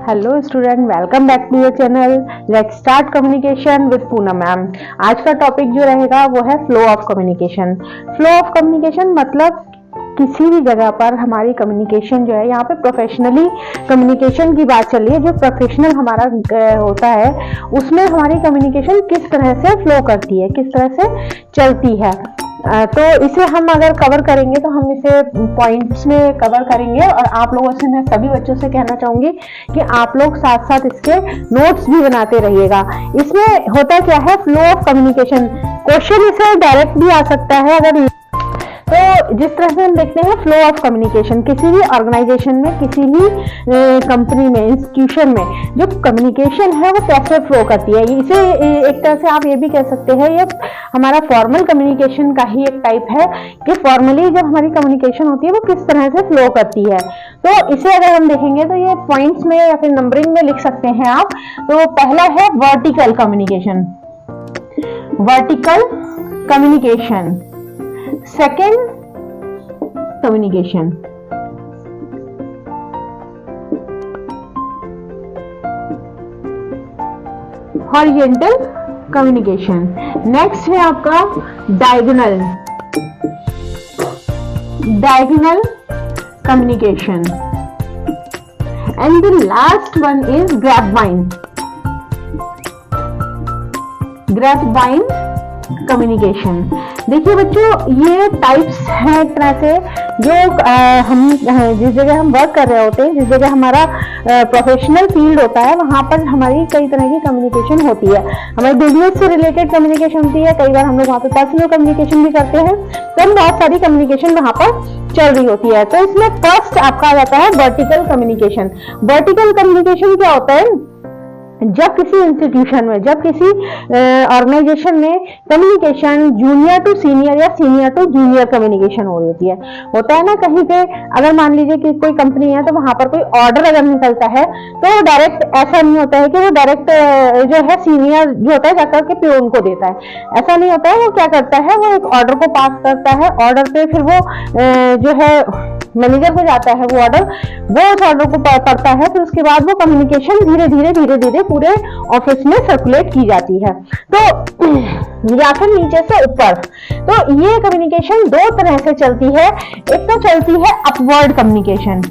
Hello student, welcome back to your channel. Let's start communication with Poonam ma'am. आज का topic जो रहेगा वो है flow of communication. Flow of communication मतलब किसी भी जगह पर हमारी कम्युनिकेशन जो है, यहाँ पे प्रोफेशनली कम्युनिकेशन की बात चल रही है। जो प्रोफेशनल हमारा होता है उसमें हमारी कम्युनिकेशन किस तरह से फ्लो करती है, किस तरह से चलती है। तो इसे हम अगर कवर करेंगे तो हम इसे पॉइंट्स में कवर करेंगे और आप लोगों से मैं सभी बच्चों से कहना चाहूंगी कि आप लोग साथ साथ इसके नोट्स भी बनाते रहिएगा। इसमें होता क्या है, फ्लो ऑफ कम्युनिकेशन। क्वेश्चन इसे डायरेक्ट भी आ सकता है अगर, तो जिस तरह से हम देखते हैं फ्लो ऑफ कम्युनिकेशन, किसी भी ऑर्गेनाइजेशन में, किसी भी कंपनी में, इंस्टीट्यूशन में जो कम्युनिकेशन है वो कैसे फ्लो करती है। इसे एक तरह से आप ये भी कह सकते हैं, ये हमारा फॉर्मल कम्युनिकेशन का ही एक टाइप है कि फॉर्मली जब हमारी कम्युनिकेशन होती है वो किस तरह से फ्लो करती है। तो इसे अगर हम देखेंगे तो ये पॉइंट्स में या फिर नंबरिंग में लिख सकते हैं आप। तो पहला है vertical communication, vertical communication. Second, communication. Horizontal communication. Next है आपका diagonal, diagonal communication. And the last one is grapevine, grapevine communication. देखिए बच्चों, ये टाइप्स हैं एक तरह से जो हम जिस जगह हम वर्क कर रहे होते हैं, जिस जगह हमारा प्रोफेशनल फील्ड होता है, वहां पर हमारी कई तरह की कम्युनिकेशन होती है। हमारे बिजनेस से रिलेटेड कम्युनिकेशन होती है, कई बार हम लोग वहां पे पर्सनल कम्युनिकेशन भी करते हैं। तो हम बहुत सारी कम्युनिकेशन वहां पर चल रही होती है। तो इसमें फर्स्ट आपका आ जाता है वर्टिकल कम्युनिकेशन। वर्टिकल कम्युनिकेशन क्या होता है, जब किसी इंस्टीट्यूशन में, जब किसी ऑर्गेनाइजेशन में कम्युनिकेशन जूनियर टू सीनियर या सीनियर टू जूनियर कम्युनिकेशन हो रही होती है। होता है ना कहीं पे, अगर मान लीजिए कि कोई कंपनी है तो वहां पर कोई ऑर्डर अगर निकलता है तो डायरेक्ट ऐसा नहीं होता है कि वो डायरेक्ट जो है सीनियर जो होता है जाकर के पियोन को देता है। ऐसा नहीं होता है। वो क्या करता है, वो एक ऑर्डर को पास करता है, ऑर्डर पे फिर वो जो है मैनेजर को जाता है वो ऑर्डर, वो उस ऑर्डर को पढ़ता है, फिर उसके बाद वो कम्युनिकेशन धीरे धीरे धीरे धीरे पूरे ऑफिस में सर्कुलेट की जाती है। तो या फिर नीचे से ऊपर। तो ये कम्युनिकेशन दो तरह से चलती है। एक तो चलती है upward communication,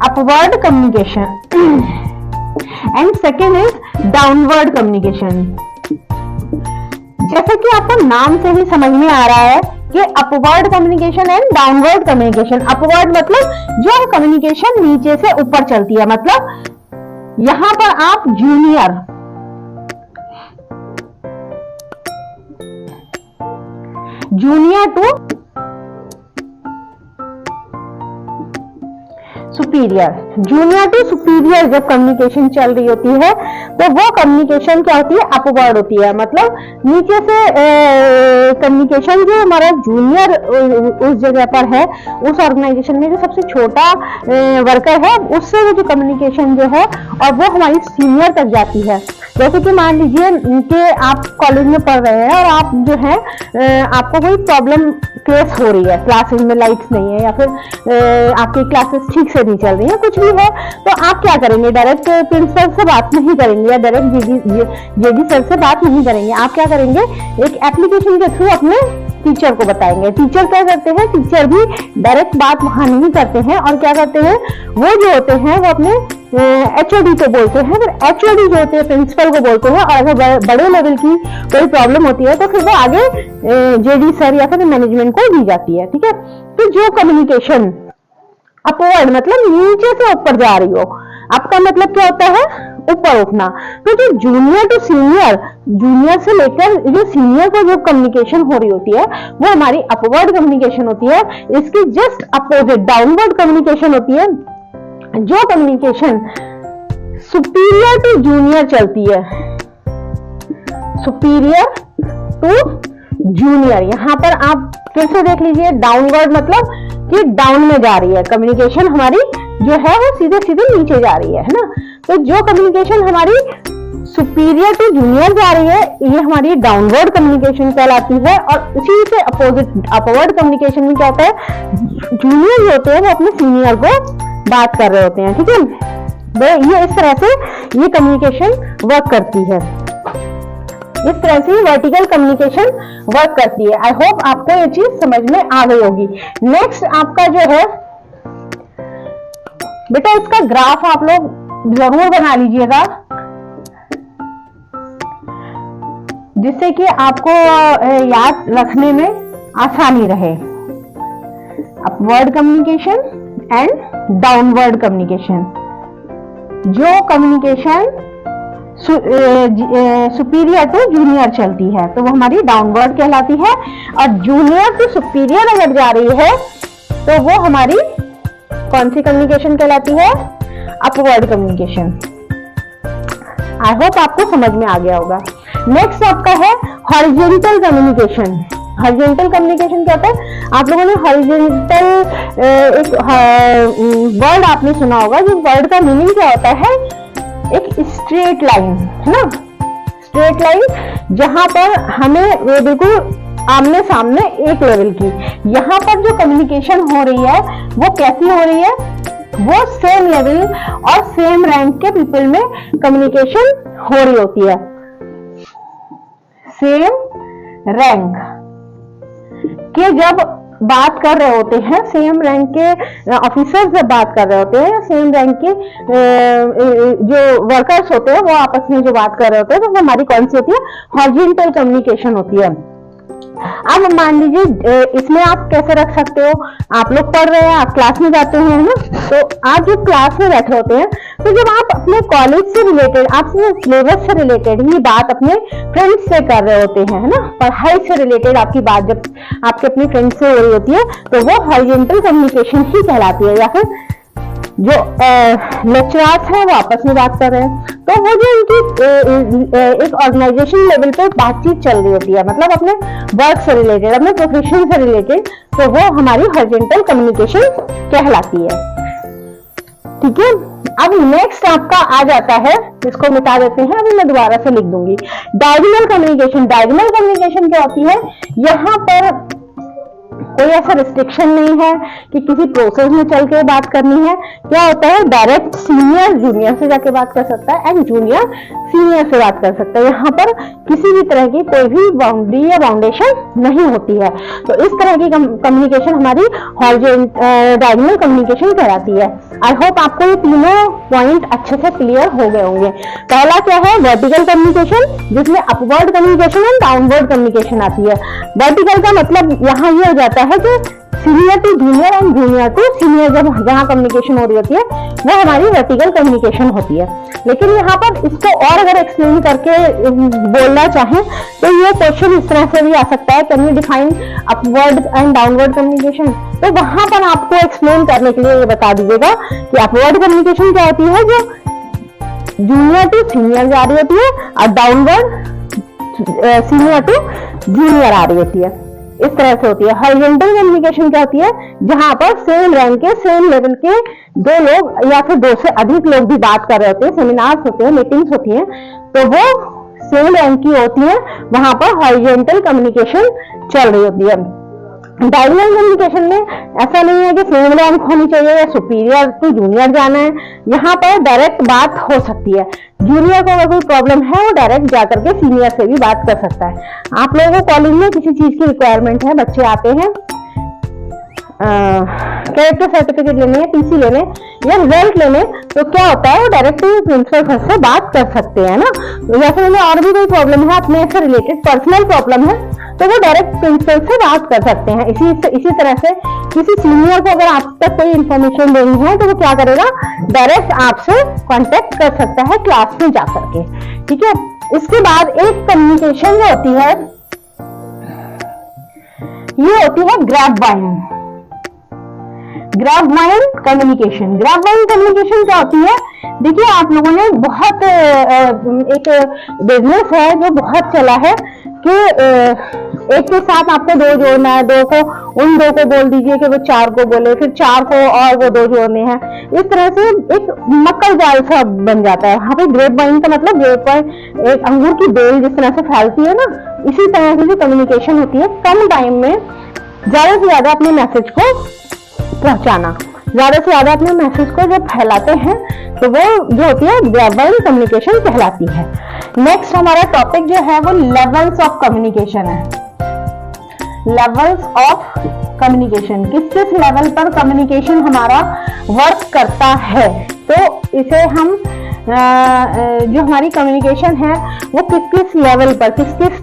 upward communication, and second is downward communication. जैसे कि आपको नाम से ही समझ में आ रहा है कि upward communication and downward communication. Upward मतलब जो कम्युनिकेशन नीचे से ऊपर चलती है, मतलब यहां पर आप junior, junior to superior, junior to superior जब कम्युनिकेशन चल रही होती है तो वो कम्युनिकेशन क्या होती है, अपवर्ड होती है। मतलब नीचे से कम्युनिकेशन जो हमारा जूनियर उस जगह पर है, उस ऑर्गेनाइजेशन में जो सबसे छोटा वर्कर है, उससे वो जो कम्युनिकेशन जो है और वो हमारी सीनियर तक जाती है। जैसे कि मान लीजिए कि आप कॉलेज में पढ़ रहे हैं और आप जो है आपको कोई प्रॉब्लम केस हो रही है, क्लासेस में लाइट्स नहीं है या फिर आपकी क्लासेस ठीक से नहीं चल रही है, कुछ भी है, तो आप क्या करेंगे, डायरेक्ट प्रिंसिपल से बात नहीं करेंगे या डायरेक्ट जेडी सर से बात नहीं करेंगे। आप क्या करेंगे, एक एप्लीकेशन के थ्रू अपने टीचर को बताएंगे। टीचर क्या करते हैं, टीचर भी डायरेक्ट बात वहां नहीं करते हैं और क्या करते हैं, वो जो होते हैं वो अपने एचओडी को बोलते हैं, फिर एचओडी जो होते हैं प्रिंसिपल को बोलते हैं। और अगर बड़े लेवल की कोई प्रॉब्लम होती है तो फिर वो आगे जेडी सर या फिर मैनेजमेंट को दी जाती है। ठीक है। तो जो कम्युनिकेशन अपवर्ड मतलब नीचे से ऊपर जा रही हो, आपका मतलब क्या होता है, ऊपर उठना। तो जो जूनियर टू सीनियर, जूनियर से लेकर जो सीनियर को जो कम्युनिकेशन हो रही होती है वो हमारी अपवर्ड कम्युनिकेशन होती है। इसकी जस्ट अपोजिट डाउनवर्ड कम्युनिकेशन होती है, जो कम्युनिकेशन सुपीरियर टू जूनियर चलती है, सुपीरियर टू जूनियर। यहां पर आप फिर से देख लीजिए, डाउनवर्ड मतलब कि डाउन में जा रही है कम्युनिकेशन हमारी, जो है वो सीधे सीधे नीचे जा रही है ना। तो जो कम्युनिकेशन हमारी सुपीरियर टू जूनियर जा रही है, ये हमारी डाउनवर्ड कम्युनिकेशन कहलाती है। और उसी से अपोजिट अपवर्ड कम्युनिकेशन में क्या होता है, जूनियर जो होते हैं वो अपने सीनियर को बात कर रहे होते हैं। ठीक है। ये इस तरह से ये कम्युनिकेशन वर्क करती है, इस तरह से वर्टिकल कम्युनिकेशन वर्क करती है। आई होप आपको ये चीज समझ में आ गई होगी। नेक्स्ट आपका जो है बेटा, इसका ग्राफ आप लोग जरूर बना लीजिएगा, जिससे कि आपको याद रखने में आसानी रहे। Upward communication and downward communication. जो कम्युनिकेशन सुपीरियर टू जूनियर चलती है तो वो हमारी डाउनवर्ड कहलाती है, और जूनियर टू सुपीरियर अगर जा रही है तो वो हमारी कौन सी कम्युनिकेशन कहलाती है? Upward communication. आई होप आपको समझ में आ गया होगा। नेक्स्ट आपका है हॉरिजॉन्टल कम्युनिकेशन। हॉरिजॉन्टल कम्युनिकेशन क्या होता है? आप लोगों ने हॉरिजॉन्टल एक वर्ड आपने सुना होगा, जो वर्ड का मीनिंग क्या होता है? एक स्ट्रेट लाइन, है ना, स्ट्रेट लाइन जहां पर हमें बिल्कुल आमने सामने एक लेवल की। यहाँ पर जो कम्युनिकेशन हो रही है वो कैसी हो रही है? वो सेम लेवल और सेम रैंक के पीपल में कम्युनिकेशन हो रही होती है। सेम रैंक के जब बात कर रहे होते हैं, सेम रैंक के ऑफिसर्स जब बात कर रहे होते हैं, सेम रैंक के जो वर्कर्स होते हैं वो आपस में जो बात कर रहे होते हैं, तो हमारी कौन सी होती है? हॉरिजॉन्टल कम्युनिकेशन होती है। अब मान लीजिए इसमें आप कैसे रख सकते हो? आप लोग पढ़ रहे हैं, आप क्लास में जाते हैं, है ना, तो आप जो क्लास में बैठे होते हैं, तो जब आप अपने कॉलेज से रिलेटेड, आप सिलेबस से रिलेटेड ही बात अपने फ्रेंड्स से कर रहे होते हैं, है ना, पढ़ाई से रिलेटेड आपकी बात जब आपके अपने फ्रेंड्स से हो रही होती है तो वो हॉरिजॉन्टल कम्युनिकेशन ही कहलाती है। या फिर जो लेक्चरर्स हैं वो आपस में बात कर रहे हैं, तो वो जो उनकी एक ऑर्गेनाइजेशन लेवल पे बातचीत चल रही होती है, मतलब अपने वर्क से रिलेटेड, अपने प्रोफेशन से रिलेटेड, तो वो हमारी हॉरिजॉन्टल कम्युनिकेशन कहलाती है। ठीक है, अब नेक्स्ट आपका आ जाता है, इसको मिटा देते हैं, अभी मैं दोबारा से लिख दूंगी। Diagonal communication. डायगोनल कम्युनिकेशन क्या होती है? यहाँ पर कोई ऐसा रिस्ट्रिक्शन नहीं है कि किसी प्रोसेस में चल के बात करनी है। क्या होता है? डायरेक्ट सीनियर जूनियर से जाके बात कर सकता है एंड जूनियर सीनियर से बात कर सकता है। यहाँ पर किसी भी तरह की कोई भी बाउंड्री या बाउंडेशन नहीं होती है। तो इस तरह की कम्युनिकेशन हमारी डायगोनल कम्युनिकेशन कहलाती है। आई होप आपको ये तीनों पॉइंट अच्छे से क्लियर हो गए होंगे। पहला क्या है? वर्टिकल कम्युनिकेशन, जिसमें upward communication and downward communication आती है। वर्टिकल का मतलब यहाँ ये हो जाता है कि senior to junior and junior to senior जहाँ कम्युनिकेशन हो रही होती है वो हमारी वर्टिकल कम्युनिकेशन होती है। लेकिन यहाँ पर इसको और अगर एक्सप्लेन करके बोलना चाहें तो ये क्वेश्चन इस तरह से भी आ सकता है, can you define upward and downward communication? तो वहां पर आपको एक्सप्लेन करने के लिए ये बता दीजिएगा कि अपवर्ड कम्युनिकेशन क्या होती है, जो जूनियर टू सीनियर जा रही होती है, और डाउनवर्ड सीनियर टू जूनियर आ रही होती है। इस तरह से होती है। हॉरिजॉन्टल कम्युनिकेशन क्या होती है? जहां पर सेम रैंक के, सेम लेवल के दो लोग या फिर दो से अधिक लोग भी बात कर रहे होते हैं, सेमिनार्स होते हैं, मीटिंग्स होती हैं, तो वो सेम रैंक की होती है, वहां पर हॉरिजॉन्टल कम्युनिकेशन चल रही होती है। डायगोनल कम्युनिकेशन में ऐसा नहीं है कि सेम रैंक होनी चाहिए या सुपीरियर टू जूनियर जाना है। यहाँ पर डायरेक्ट बात हो सकती है। जूनियर को अगर कोई प्रॉब्लम है वो डायरेक्ट जाकर के सीनियर से भी बात कर सकता है। आप लोगों को कॉलेज में किसी चीज की रिक्वायरमेंट है, बच्चे आते हैं कैरेक्टर सर्टिफिकेट लेने, टीसी लेने या रिजल्ट लेने, तो क्या होता है वो डायरेक्ट प्रिंसिपल सर से बात कर सकते हैं ना। या फिर उन्हें और भी कोई प्रॉब्लम है, अपने से रिलेटेड पर्सनल प्रॉब्लम है, तो वो डायरेक्ट प्रिंसिपल से बात कर सकते हैं। इसी तरह से किसी सीनियर को अगर आप तक कोई इंफॉर्मेशन देनी है तो वो क्या करेगा? डायरेक्ट आपसे कांटेक्ट कर सकता है क्लास में जाकर के। ठीक है, इसके बाद एक कम्युनिकेशन जो होती है ये होती है grab bind. Grab bind communication. Grab bind communication क्या होती है? देखिए, आप लोगों ने बहुत एक बिजनेस है जो बहुत चला है कि एक के साथ आपको दो जोड़ना है, दो को उन दो को बोल दीजिए कि वो चार को बोले, फिर चार को और वो दो जोड़ने हैं। इस तरह से एक मक्कल जाल सा बन जाता है। यहाँ पे ग्रेप बाइंड का मतलब ग्रेप पर एक अंगूर की बेल जिस तरह से फैलती है ना, इसी तरह से जो कम्युनिकेशन होती है, कम टाइम में ज्यादा से ज्यादा अपने मैसेज को पहुंचाना। ज्यादा से ज्यादा अपने मैसेज को जब फैलाते हैं तो वो जो होती है वर्बल कम्युनिकेशन कहलाती है। नेक्स्ट हमारा टॉपिक जो है वो लेवल्स ऑफ कम्युनिकेशन है। लेवल्स ऑफ कम्युनिकेशन, किस किस लेवल पर कम्युनिकेशन हमारा वर्क करता है, तो इसे हम जो हमारी कम्युनिकेशन है वो किस किस लेवल पर, किस किस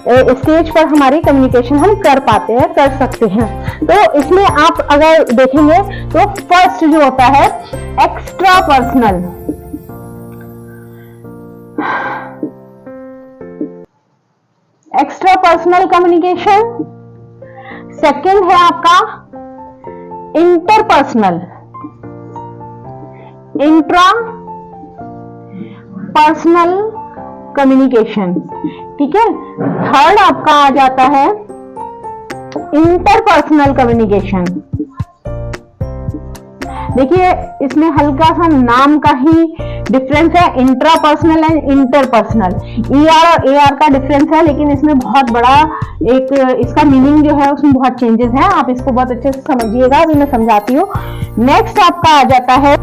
स्टेज पर हमारी कम्युनिकेशन हम कर पाते हैं, कर सकते हैं। तो इसमें आप अगर देखेंगे तो फर्स्ट जो होता है extra personal, extra personal communication. Second है आपका इंटरपर्सनल, इंट्रा पर्सनल कम्युनिकेशन, ठीक है। थर्ड आपका आ जाता है इंटरपर्सनल कम्युनिकेशन। देखिए इसमें हल्का सा नाम का ही डिफरेंस है, इंट्रापर्सनल एंड इंटरपर्सनल। ईआर और एआर का डिफरेंस है, लेकिन इसमें बहुत बड़ा एक इसका मीनिंग जो है उसमें बहुत चेंजेस हैं। आप इसको बहुत अच्छे से समझिएगा, अभी मैं समझाती हूँ। नेक्स्ट आपका आ जाता है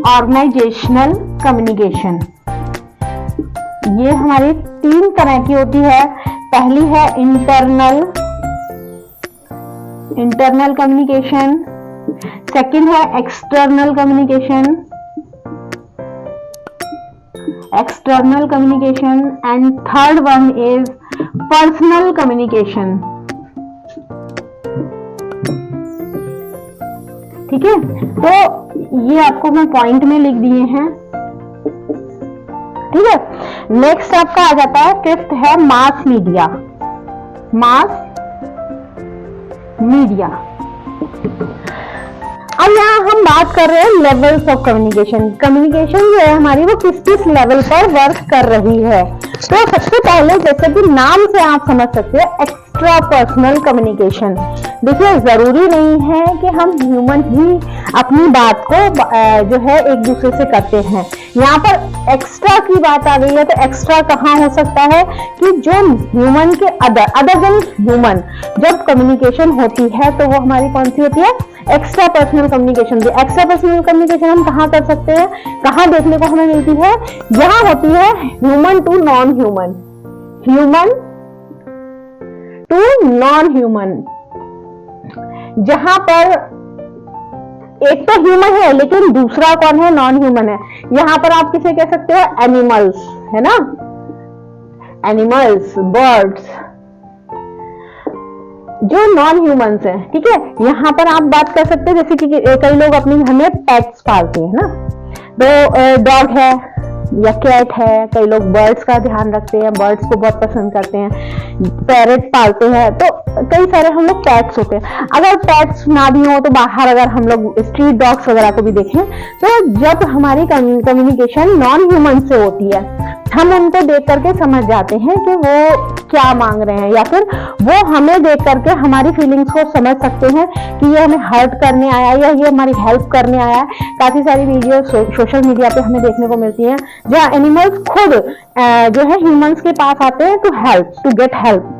ऑर्गेनाइजेशनल कम्युनिकेशन। ये हमारी 3 तरह की होती है। पहली है इंटरनल कम्युनिकेशन, सेकंड है external communication and third one is personal communication. ठीक है, तो ये आपको मैं पॉइंट में लिख दिए हैं, ठीक है। नेक्स्ट आपका आ जाता है, फिफ्थ है मास मीडिया। अब यहाँ हम बात कर रहे हैं लेवल्स ऑफ कम्युनिकेशन। कम्युनिकेशन जो है हमारी वो किस किस लेवल पर वर्क कर रही है। तो सबसे पहले, जैसे कि नाम से आप समझ सकते हो, एक्स्ट्रा पर्सनल कम्युनिकेशन। देखिए जरूरी नहीं है कि हम ह्यूमन ही अपनी बात को जो है एक दूसरे से करते हैं। यहाँ पर एक्स्ट्रा की बात आ गई है, तो एक्स्ट्रा कहाँ हो सकता है कि जो ह्यूमन के अदर देन ह्यूमन जब कम्युनिकेशन होती है तो वो हमारी कौन सी होती है, extra personal communication. Extra personal communication हम कहाँ कर सकते हैं, कहाँ देखने को हमें मिलती है, जहां होती है ह्यूमन टू नॉन ह्यूमन, जहां पर एक तो ह्यूमन है लेकिन दूसरा कौन है, नॉन ह्यूमन है। यहां पर आप किसे कह सकते हो, एनिमल्स, है ना, एनिमल्स, बर्ड्स, जो नॉन ह्यूमंस है, ठीक है। यहां पर आप बात कर सकते हैं, जैसे कि कई लोग अपने घर में पेट्स पालते हैं ना, तो डॉग है या कैट है, कई लोग बर्ड्स का ध्यान रखते हैं, बर्ड्स को बहुत पसंद करते हैं, पैरेट पालते हैं, तो कई सारे हम लोग पेट्स होते हैं। अगर पेट्स ना भी हो तो बाहर अगर हम लोग स्ट्रीट डॉग्स वगैरह को भी देखें, तो जब हमारी कम्युनिकेशन नॉन ह्यूमन से होती है, हम उनको देख करके समझ जाते हैं कि वो क्या मांग रहे हैं, या फिर वो हमें देख करके हमारी फीलिंग्स को समझ सकते हैं कि ये हमें हर्ट करने आया है या ये हमारी हेल्प करने आया है। काफी सारी वीडियो सोशल मीडिया पे हमें देखने को मिलती हैं जहाँ एनिमल्स खुद जो है ह्यूमंस के पास आते हैं टू गेट हेल्प।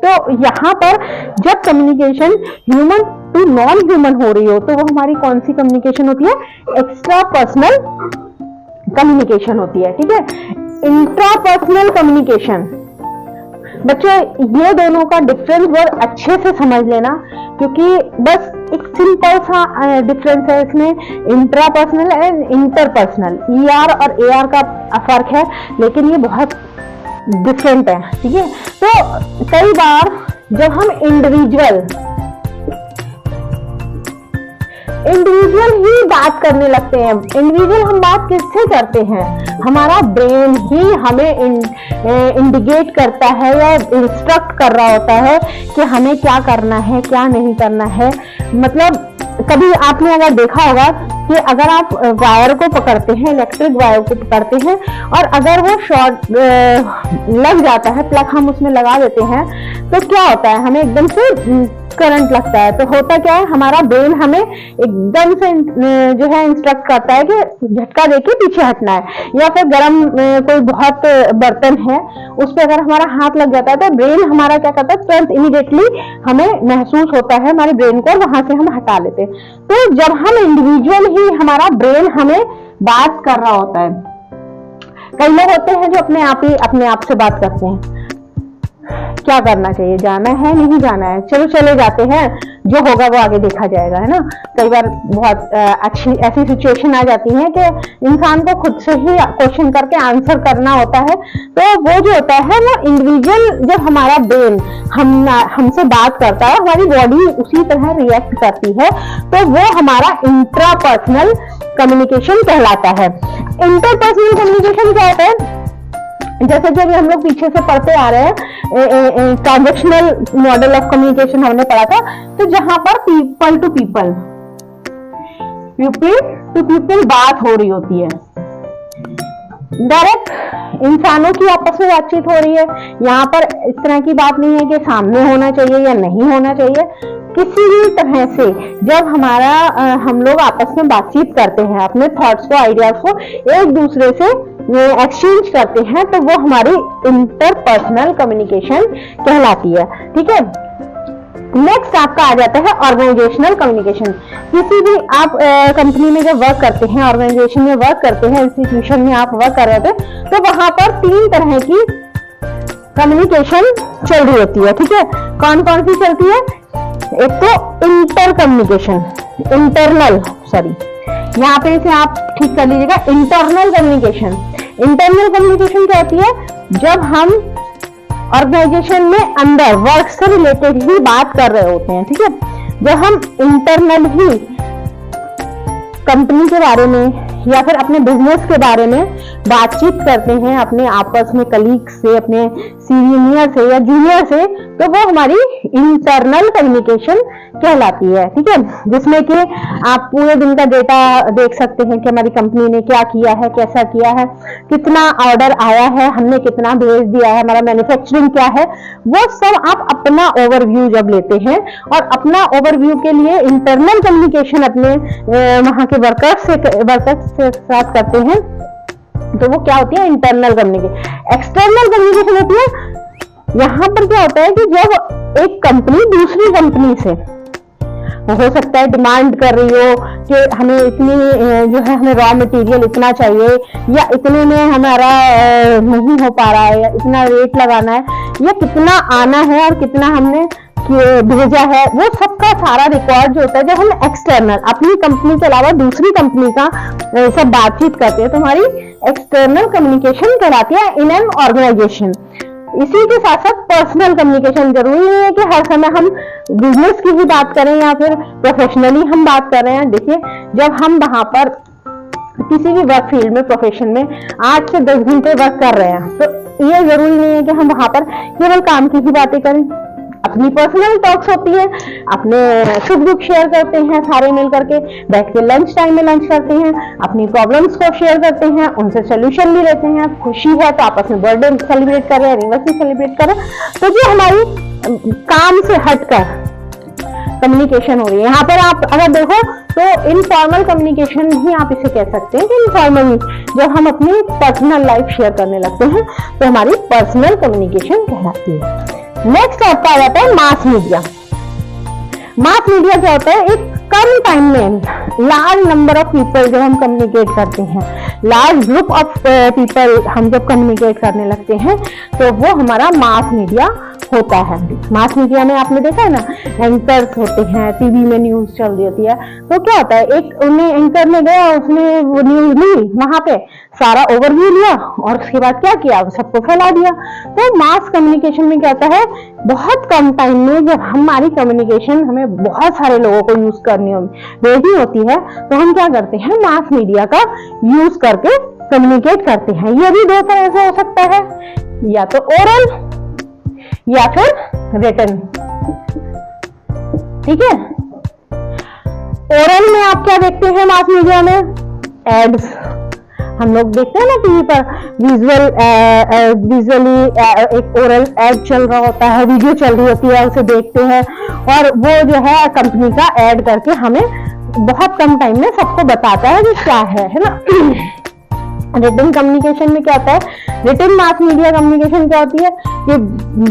तो यहाँ पर जब communication human to non human हो रही हो तो वो हमारी कौन सी कम्युनिकेशन होती है, एक्स्ट्रा पर्सनल कम्युनिकेशन होती है, ठीक है। इंट्रापर्सनल कम्युनिकेशन, बच्चों ये दोनों का डिफरेंस बहुत अच्छे से समझ लेना, क्योंकि बस एक सिंपल सा डिफरेंस है इसमें, इंट्रापर्सनल एंड इंटरपर्सनल। ईआर और एआर का फर्क है, लेकिन ये बहुत डिफरेंट है, ठीक है। तो कई बार जब हम इंडिविजुअल ही बात करने लगते हैं, इंडिविजुअल हम बात किससे करते हैं, हमारा ब्रेन ही हमें इंडिकेट करता है या इंस्ट्रक्ट कर रहा होता है कि हमें क्या करना है, क्या नहीं करना है। मतलब कभी आपने अगर देखा होगा कि अगर आप वायर को पकड़ते हैं, इलेक्ट्रिक वायर को पकड़ते हैं, और अगर वो शॉर्ट लग जाता है, प्लग हम उसमें लगा देते हैं, तो क्या होता है, हमें एकदम से करंट लगता है। तो होता क्या है, हमारा ब्रेन हमें एकदम से जो है इंस्ट्रक्ट करता है कि झटका देके पीछे हटना है, या फिर गर्म कोई बहुत बर्तन है उस पर अगर हमारा हाथ लग जाता है तो ब्रेन हमारा क्या करता है, तुरंत इमीडिएटली हमें महसूस होता है हमारे ब्रेन को, वहां से हम हटा लेते हैं। तो जब हम इंडिविजुअल ही हमारा ब्रेन हमें बात कर रहा होता है, कई लोग होते हैं जो अपने आप से बात करते हैं, क्या करना चाहिए, जाना है नहीं जाना है, चलो चले जाते हैं, जो होगा वो आगे देखा जाएगा, है ना। कई बार बहुत अच्छी ऐसी सिचुएशन आ जाती है कि इंसान को खुद से ही क्वेश्चन करके आंसर करना होता है। तो वो जो होता है वो इंडिविजुअल, जब हमारा ब्रेन हमसे बात करता है, हमारी बॉडी उसी तरह रिएक्ट करती है, तो वो हमारा इंट्रापर्सनल कम्युनिकेशन कहलाता है। इंटरपर्सनल कम्युनिकेशन क्या होता है, जैसे कि अभी हम लोग पीछे से पढ़ते आ रहे हैं, ट्रांजैक्शनल मॉडल ऑफ कम्युनिकेशन हमने पढ़ा था, तो जहां पर पीपल टू पीपल बात हो रही होती है, डायरेक्ट इंसानों की आपस में बातचीत हो रही है। यहाँ पर इस तरह की बात नहीं है कि सामने होना चाहिए या नहीं होना चाहिए, किसी भी तरह से जब हम लोग आपस में बातचीत करते हैं, अपने थॉट्स को, आइडियाज को एक दूसरे से एक्सचेंज करते हैं, तो वो हमारी इंटरपर्सनल कम्युनिकेशन कहलाती है। ठीक है, नेक्स्ट आपका आ जाता है ऑर्गेनाइजेशनल कम्युनिकेशन। किसी भी आप कंपनी में जब वर्क करते हैं, ऑर्गेनाइजेशन में वर्क करते हैं, इंस्टीट्यूशन में आप वर्क कर रहे होते हैं, तो वहां पर 3 तरह की कम्युनिकेशन चल रही होती है। ठीक है, कौन कौन सी चलती है? एक तो इंटर कम्युनिकेशन, यहाँ पे इसे आप ठीक कर लीजिएगा, इंटरनल कम्युनिकेशन। इंटरनल कम्युनिकेशन क्या होती है? जब हम ऑर्गेनाइजेशन में अंदर वर्क से रिलेटेड ही बात कर रहे होते हैं। ठीक है, जब हम इंटरनल ही कंपनी के बारे में या फिर अपने बिजनेस के बारे में बातचीत करते हैं अपने आपस में कलीग से, अपने सीनियर से या जूनियर से, तो वो हमारी इंटरनल कम्युनिकेशन कहलाती है। ठीक है, जिसमें कि आप पूरे दिन का डेटा देख सकते हैं कि हमारी कंपनी ने क्या किया है, कैसा किया है, कितना ऑर्डर आया है, हमने कितना भेज दिया है, हमारा मैन्युफैक्चरिंग क्या है, वो सब आप अपना ओवरव्यू जब लेते हैं और अपना ओवरव्यू के लिए इंटरनल कम्युनिकेशन अपने वहां के वर्कर्स से साथ करते हैं, तो वो क्या होती है? Internal communication. एक्सटर्नल कम्युनिकेशन होती है, यहाँ पर क्या होता है कि जब एक कंपनी दूसरी कंपनी से, हो सकता है डिमांड कर रही हो कि हमें इतनी जो है हमें रॉ मटेरियल इतना चाहिए, या इतने में हमारा नहीं हो पा रहा है, या इतना रेट लगाना है, या कितना आना है और कितना हमने भेजा है, वो सबका सारा रिकॉर्ड जो होता है, जब हम एक्सटर्नल अपनी कंपनी के अलावा दूसरी कंपनी का सब बातचीत करते हैं, तो हमारी एक्सटर्नल कम्युनिकेशन कहलाती है इन एन ऑर्गेनाइजेशन। इसी के साथ साथ पर्सनल कम्युनिकेशन, जरूरी नहीं है कि हर समय हम बिजनेस की ही बात करें या फिर प्रोफेशनली हम बात कर रहे हैं। देखिए, जब हम वहां पर किसी भी वर्क फील्ड में, प्रोफेशन में 8 से 10 घंटे वर्क कर रहे हैं, तो ये जरूरी नहीं है कि हम वहां पर केवल काम की ही बातें करें। अपनी पर्सनल टॉक्स होती है, अपने सुख दुख शेयर करते हैं, सारे मिल करके बैठ के लंच टाइम में लंच करते हैं, अपनी प्रॉब्लम्स को शेयर करते हैं, उनसे सोल्यूशन भी लेते हैं। खुशी है तो आपस में बर्थडे सेलिब्रेट कर रहे हैं, एनिवर्सरी सेलिब्रेट कर रहे हैं। तो जो हमारी काम से हटकर कम्युनिकेशन हो रही है, यहाँ पर आप अगर देखो तो इनफॉर्मल कम्युनिकेशन ही आप इसे कह सकते हैं कि इनफॉर्मली जब हम अपनी पर्सनल लाइफ शेयर करने लगते हैं, तो हमारी पर्सनल कम्युनिकेशन कहलाती है। नेक्स्ट आपका आ जाता है मास मीडिया। मास मीडिया क्या होता है? एक कम टाइम में लार्ज नंबर ऑफ पीपल जब हम कम्युनिकेट करते हैं, लार्ज ग्रुप ऑफ पीपल हम जब कम्युनिकेट करने लगते हैं, तो वो हमारा मास मीडिया होता है। मास मीडिया में आपने देखा है ना, एंकर्स होते हैं, टीवी में न्यूज चल रही होती है, तो क्या होता है, एक उन्हें एंकर में गया, उसने वो न्यूज ली, वहां पे सारा ओवरव्यू लिया और उसके बाद क्या किया, सबको फैला दिया। तो मास कम्युनिकेशन में क्या होता है, बहुत कम टाइम में जब हमारी कम्युनिकेशन हमें बहुत सारे लोगों को यूज करनी होती है, तो हम क्या करते हैं, मास मीडिया का यूज करके कम्युनिकेट करते हैं। ये भी 2 तरह से हो सकता है, या तो ओरल या फिर रिटन। ठीक है, ओरल में आप क्या देखते हैं मास मीडिया में? एड्स, हम लोग देखते हैं ना टीवी पर विजुअली एक ओरल एड चल रहा होता है, वीडियो चल रही होती है, उसे देखते हैं और वो जो है कंपनी का ऐड करके हमें बहुत कम टाइम में सबको बताता है कि क्या है ना। रिटन कम्युनिकेशन में क्या होता है, रिटन मास मीडिया कम्युनिकेशन क्या होती है, ये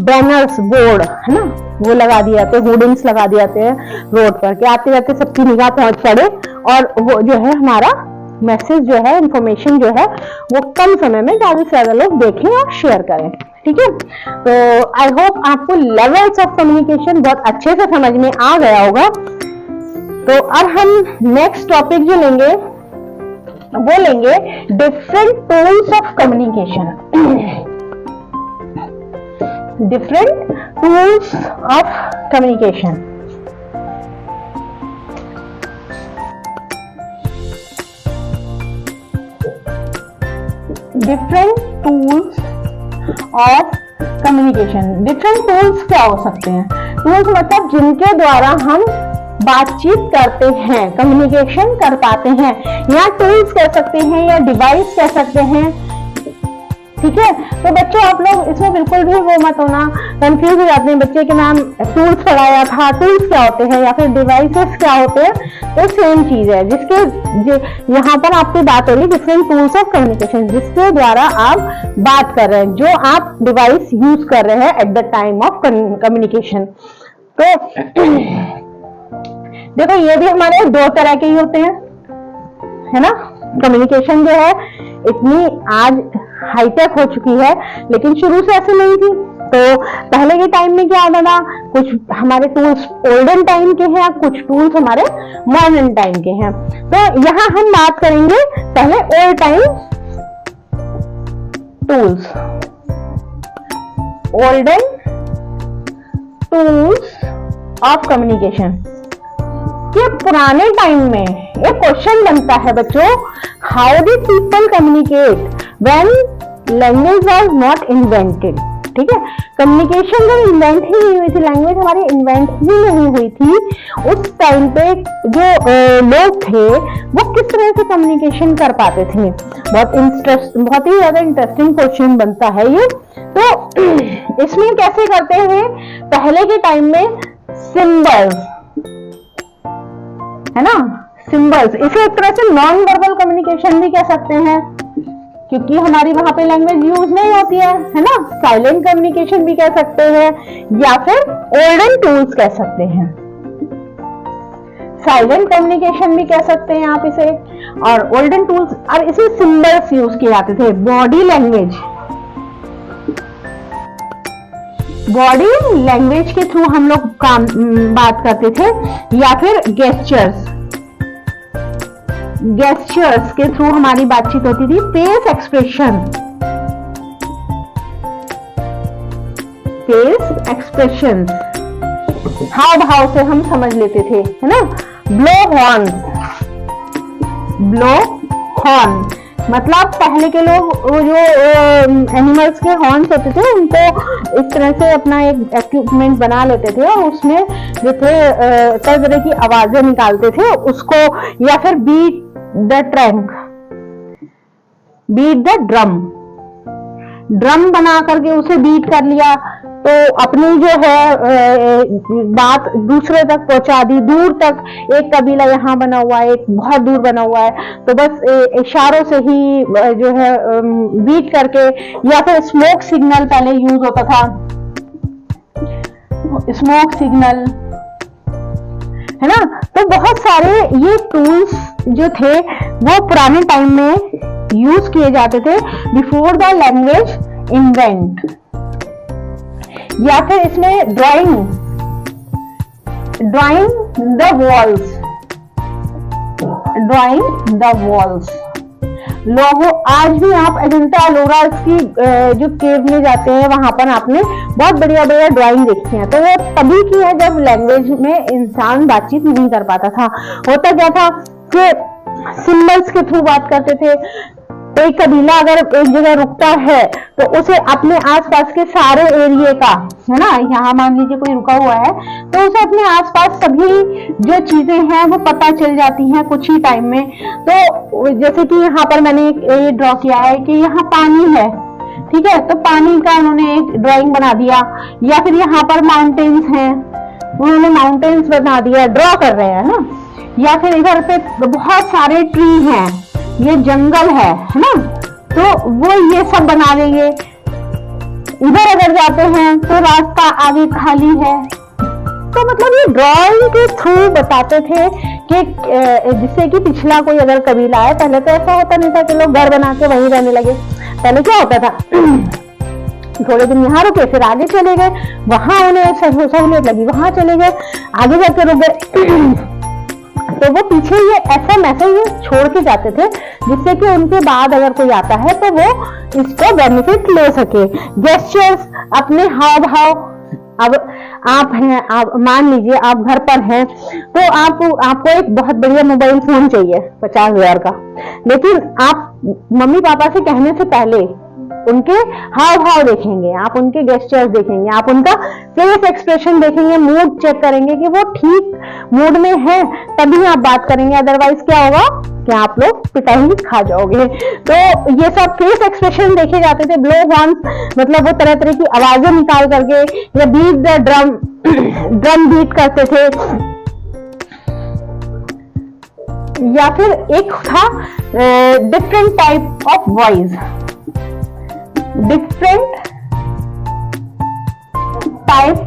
बैनर्स, बोर्ड है ना, वो लगा दिए जाते हैं, होर्डिंग्स लगा दिए जाते हैं रोड पर कि आते जाते सबकी निगाह पहुंच पड़े और वो जो है हमारा मैसेज जो है, इंफॉर्मेशन जो है वो कम समय में ज्यादा से ज्यादा लोग देखें और शेयर करें। ठीक है, तो आई होप आपको लेवल्स ऑफ कम्युनिकेशन बहुत अच्छे से समझ में आ गया होगा। तो अब हम नेक्स्ट टॉपिक जो लेंगे वो लेंगे different tools of communication. Different tools of communication. Different tools of communication. Different tools क्या हो सकते हैं? टूल्स मतलब जिनके द्वारा हम बातचीत करते हैं, कम्युनिकेशन कर पाते हैं, या टूल्स कह सकते हैं या डिवाइस कह सकते हैं। ठीक है, तो बच्चों आप लोग इसमें बिल्कुल भी वो मत होना, कंफ्यूज हो जाते हैं बच्चे के नाम टूल्स पढ़ाया था, टूल्स क्या होते हैं या फिर डिवाइसेस क्या होते हैं, तो सेम चीज है। जिसके यहाँ पर आपकी बात हो रही डिफरेंट टूल्स ऑफ कम्युनिकेशन, जिसके द्वारा आप बात कर रहे हैं, जो आप डिवाइस यूज कर रहे हैं at the time of communication. तो देखो ये भी हमारे दो तरह के ही होते हैं, है ना। कम्युनिकेशन जो है इतनी आज हाईटेक हो चुकी है, लेकिन शुरू से ऐसे नहीं थी। तो पहले के टाइम में क्या होता था, कुछ हमारे टूल्स ओल्डन टाइम के हैं, कुछ टूल्स हमारे मॉडर्न टाइम के हैं। तो यहाँ हम बात करेंगे पहले old time tools, olden tools of communication. कि पुराने टाइम में एक क्वेश्चन बनता है बच्चों, how did people communicate when language was not invented. ठीक है, कम्युनिकेशन जब इन्वेंट ही नहीं हुई थी, लैंग्वेज हमारी इन्वेंट ही नहीं हुई थी, उस टाइम पे जो लोग थे वो किस तरह से कम्युनिकेशन कर पाते थे। बहुत ही ज्यादा इंटरेस्टिंग क्वेश्चन बनता है ये। तो इसमें कैसे करते हैं, पहले के टाइम में सिंबल्स, है ना, सिंबल्स, इसे एक तरह से नॉन वर्बल कम्युनिकेशन भी कह सकते हैं, क्योंकि हमारी वहां पे लैंग्वेज यूज नहीं होती है ना। साइलेंट कम्युनिकेशन भी कह सकते हैं या फिर ओल्डन टूल्स कह सकते हैं, साइलेंट कम्युनिकेशन भी कह सकते हैं आप इसे, और ओल्डन टूल्स। और इसमें सिंबल्स यूज किए जाते थे, बॉडी लैंग्वेज, बॉडी लैंग्वेज के थ्रू हम लोग बात करते थे, या फिर गेस्चर्स, गेस्चर्स के थ्रू हमारी बातचीत होती थी। फेस एक्सप्रेशन, फेस एक्सप्रेशन, हाव भाव से हम समझ लेते थे, है ना। ब्लो हॉर्न, ब्लो हॉर्न मतलब पहले के लोग वो जो एनिमल्स के हॉर्न्स होते थे उनको इस तरह से अपना एक इक्विपमेंट बना लेते थे और उसमें जो थे तरह तरह की आवाजें निकालते थे उसको, या फिर beat the trunk, beat the drum, drum बना करके उसे बीट कर लिया तो अपनी जो है बात दूसरे तक पहुंचा दी, दूर तक। एक कबीला यहाँ बना हुआ है, एक बहुत दूर बना हुआ है, तो बस इशारों से ही जो है बीट करके, या फिर स्मोक सिग्नल पहले यूज होता था, स्मोक सिग्नल, है ना। तो बहुत सारे ये टूल्स जो थे वो पुराने टाइम में यूज किए जाते थे बिफोर द लैंग्वेज इन्वेंट। या फिर इसमें drawing, drawing the walls, drawing the walls. लोगों आज भी आप अजंता एलोरा की जो केव में जाते हैं वहां पर आपने बहुत बढ़िया बढ़िया ड्राइंग देखी है, तो वो तभी की है जब लैंग्वेज में इंसान बातचीत नहीं कर पाता था। होता क्या था कि सिंबल्स के थ्रू बात करते थे, कोई कबीला अगर एक जगह रुकता है तो उसे अपने आसपास के सारे एरिया का, है ना, यहाँ मान लीजिए कोई रुका हुआ है तो उसे अपने आसपास सभी जो चीजें हैं वो पता चल जाती हैं कुछ ही टाइम में। तो जैसे कि यहाँ पर मैंने ये ड्रॉ किया है कि यहाँ पानी है, ठीक है, तो पानी का उन्होंने एक ड्राइंग बना दिया, या फिर यहाँ पर माउंटेन्स हैं, उन्होंने माउंटेन्स बना दिया, ड्रॉ कर रहे हैं ना, या फिर इधर पे बहुत सारे ट्री हैं, ये जंगल है ना, तो वो ये सब बना देंगे। इधर अगर जाते हैं तो रास्ता आगे खाली है। तो मतलब ये ड्राइंग के थ्रू बताते थे कि जिससे कि पिछला कोई अगर कबीला है, पहले तो ऐसा होता नहीं था कि लोग घर बना के वहीं रहने लगे। पहले क्या होता था, थोड़े दिन यहाँ रुके, फिर आगे चले गए, वहां उन्हें सहूलियत लगी, वहां चले गए, आगे जाके रुक गए। तो वो पीछे ये ऐसा मैसेज छोड़ के जाते थे जिससे कि उनके बाद अगर कोई आता है तो वो इसको बेनिफिट ले सके। जेस्चर्स, अपने हाव भाव, अब आप हैं, आप मान लीजिए आप घर पर हैं तो आपको एक बहुत बढ़िया मोबाइल फोन चाहिए 50,000 का, लेकिन आप मम्मी पापा से कहने से पहले उनके हाव भाव देखेंगे, आप उनके गेस्चर्स देखेंगे, आप उनका फेस एक्सप्रेशन देखेंगे, मूड चेक करेंगे कि वो ठीक मूड में है, तभी आप बात करेंगे। अदरवाइज क्या होगा कि आप लोग पिटाई खा जाओगे। तो ये सब फेस एक्सप्रेशन देखे जाते थे। ब्लो हॉर्न्स मतलब वो तरह तरह की आवाजें निकाल करके, या बीट द ड्रम बीट करते थे, या फिर एक था different type of voice, different type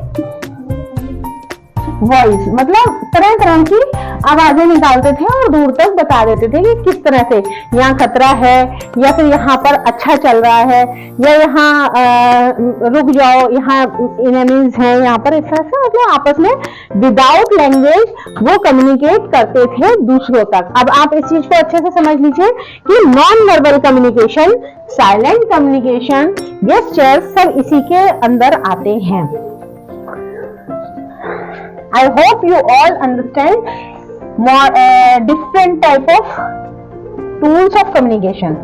voice मतलब तरह तरह की आवाजें निकालते थे और दूर तक बता देते थे कि किस तरह से यहाँ खतरा है, या फिर यहाँ पर अच्छा चल रहा है, या यहाँ रुक जाओ, यहाँ एनिमीज हैं, यहाँ पर इस तरह से मतलब आपस में विदाउट लैंग्वेज वो कम्युनिकेट करते थे दूसरों तक। अब आप इस चीज को अच्छे से समझ लीजिए कि non verbal communication, silent communication, gestures सब इसी के अंदर आते हैं। I hope you all understand more different type of tools of communication.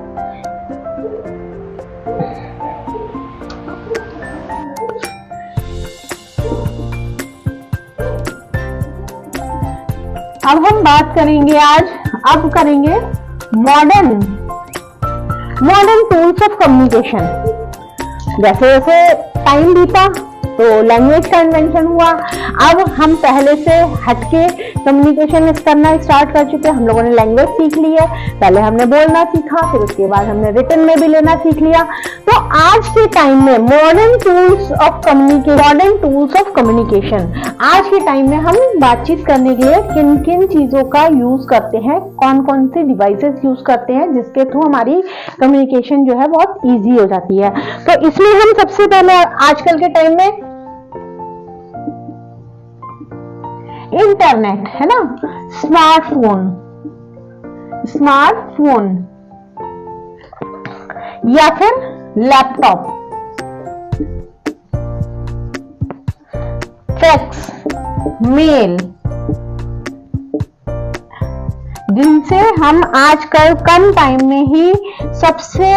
अब हम बात करेंगे अब करेंगे मॉडर्न टूल्स ऑफ कम्युनिकेशन। जैसे जैसे टाइम बीता तो लैंग्वेज का इन्वेंशन हुआ। अब हम पहले से हटके कम्युनिकेशन करना स्टार्ट कर चुके हैं। हम लोगों ने लैंग्वेज सीख ली है, पहले हमने बोलना सीखा, फिर उसके बाद हमने रिटन में भी लेना सीख लिया। तो आज के टाइम में मॉडर्न टूल्स ऑफ कम्युनिकेशन, आज के टाइम में हम बातचीत करने के लिए किन किन चीजों का यूज करते हैं, कौन कौन से डिवाइसेस यूज करते हैं जिसके थ्रू हमारी कम्युनिकेशन जो है बहुत ईजी हो जाती है। तो इसमें हम सबसे पहले आजकल के टाइम में इंटरनेट है ना, स्मार्टफोन या फिर लैपटॉप, फैक्स, मेल, जिनसे हम आजकल कम टाइम में ही सबसे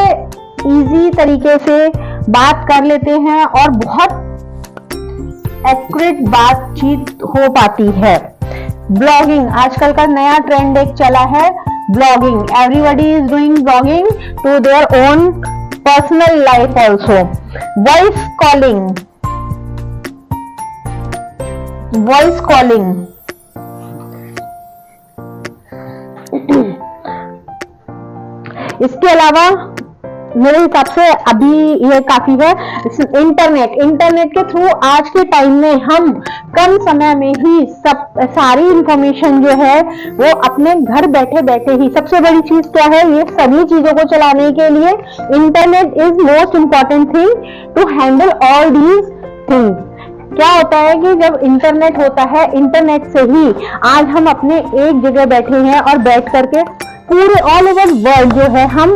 इजी तरीके से बात कर लेते हैं और बहुत एक्यूरेट बातचीत हो पाती है। ब्लॉगिंग, आजकल का नया ट्रेंड एक चला है blogging. Everybody is doing blogging to their own personal life also. Voice calling, इसके अलावा मेरे हिसाब से अभी ये काफी है। इंटरनेट के थ्रू आज के टाइम में हम कम समय में ही सारी इंफॉर्मेशन जो है वो अपने घर बैठे बैठे ही, सबसे बड़ी चीज क्या है, ये सभी चीजों को चलाने के लिए internet is most important thing to handle all these things. क्या होता है कि जब इंटरनेट होता है, इंटरनेट से ही आज हम अपने एक जगह बैठे हैं और बैठ करके पूरे ऑल ओवर वर्ल्ड जो है हम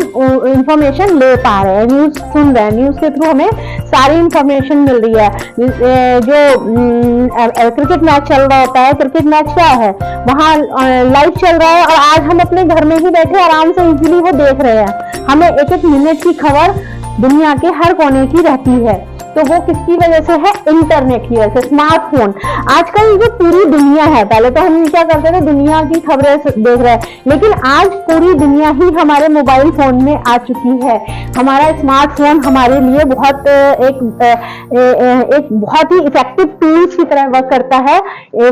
इंफॉर्मेशन ले पा रहे हैं, न्यूज सुन रहे हैं, न्यूज के थ्रू हमें सारी इंफॉर्मेशन मिल रही है। जो क्रिकेट मैच चल रहा होता है, क्रिकेट मैच क्या है, वहाँ लाइव चल रहा है और आज हम अपने घर में ही बैठे आराम से इजीली वो देख रहे हैं। हमें एक एक मिनट की खबर दुनिया के हर कोने की रहती है। तो वो किसकी वजह से है? इंटरनेट की वजह से, स्मार्टफोन। आजकल जो पूरी दुनिया है, पहले तो हम क्या करते थे, दुनिया की खबरें देख रहे हैं, लेकिन आज पूरी दुनिया ही हमारे मोबाइल फोन में आ चुकी है। हमारा स्मार्टफोन हमारे लिए बहुत एक बहुत ही इफेक्टिव टूल्स की तरह वर्क करता है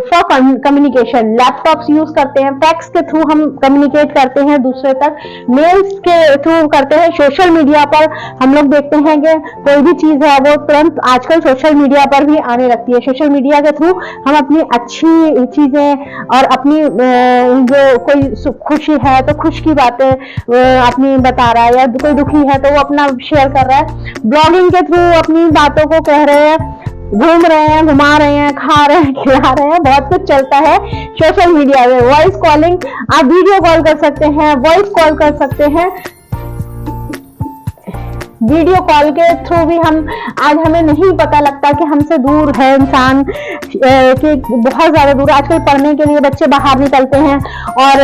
फॉर कम्युनिकेशन। लैपटॉप्स यूज करते हैं, फैक्स के थ्रू हम कम्युनिकेट करते हैं दूसरे तक, मेल्स के थ्रू करते हैं, सोशल मीडिया पर हम लोग देखते हैं कि कोई भी चीज है वो तुरंत आजकल सोशल मीडिया पर भी आने लगती है। सोशल मीडिया के थ्रू हम अपनी अच्छी चीजें और अपनी जो कोई खुशी है तो खुश की बातें अपनी बता रहा है, या कोई दुखी है तो वो अपना शेयर कर रहा है। ब्लॉगिंग के थ्रू अपनी बातों को कह रहे हैं, घूम रहे हैं, घुमा रहे हैं, खा रहे हैं, खिला रहे हैं, बहुत कुछ चलता है सोशल मीडिया में। वॉइस कॉलिंग, आप वीडियो कॉल कर सकते हैं, वॉइस कॉल कर सकते हैं। वीडियो कॉल के थ्रू भी आज हमें नहीं पता लगता कि हमसे दूर है इंसान, कि बहुत ज्यादा दूर। आजकल पढ़ने के लिए बच्चे बाहर निकलते हैं और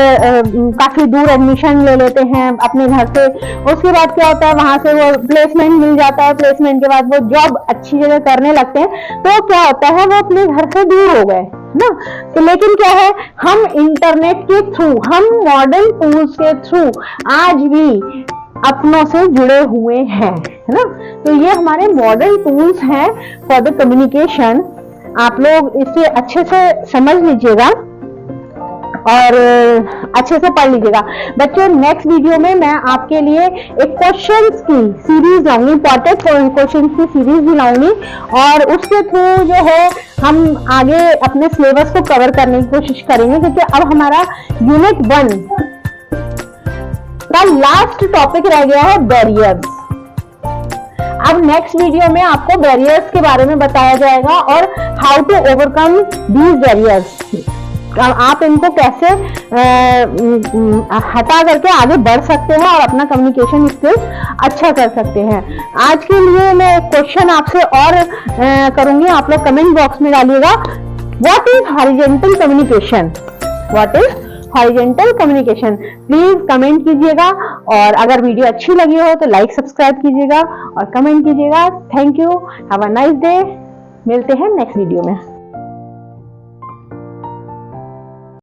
काफी दूर एडमिशन ले लेते हैं अपने घर से। उसके बाद क्या होता है, वहां से वो प्लेसमेंट मिल जाता है, प्लेसमेंट के बाद वो जॉब अच्छी जगह करने लगते हैं, तो क्या होता है वो अपने घर से दूर हो गए ना। तो लेकिन क्या है, हम इंटरनेट के थ्रू, हम मॉडर्न टूल्स के थ्रू आज भी अपनों से जुड़े हुए हैं, है ना। तो ये हमारे मॉडर्न टूल्स हैं फॉर द कम्युनिकेशन। आप लोग इसे अच्छे से समझ लीजिएगा और अच्छे से पढ़ लीजिएगा। बच्चों, नेक्स्ट वीडियो में मैं आपके लिए एक क्वेश्चंस की सीरीज लाऊंगी, इंपॉर्टेंट क्वेश्चंस की सीरीज भी लाऊंगी, और उसके थ्रू जो है हम आगे अपने सिलेबस को कवर करने की कोशिश करेंगे, क्योंकि अब हमारा यूनिट 1 का लास्ट टॉपिक रह गया है, बैरियर्स। अब नेक्स्ट वीडियो में आपको बैरियर्स के बारे में बताया जाएगा और how to overcome these barriers. आप इनको कैसे हटा करके आगे बढ़ सकते हैं और अपना कम्युनिकेशन स्किल्स अच्छा कर सकते हैं। आज के लिए मैं एक क्वेश्चन आपसे और करूंगी, आप लोग कमेंट बॉक्स में डालिएगा, what is horizontal communication? What is horizontal communication? Please comment कीजिएगा, और अगर वीडियो अच्छी लगी हो तो लाइक सब्सक्राइब कीजिएगा और कमेंट कीजिएगा। Thank you, have a nice day. मिलते हैं नेक्स्ट वीडियो में।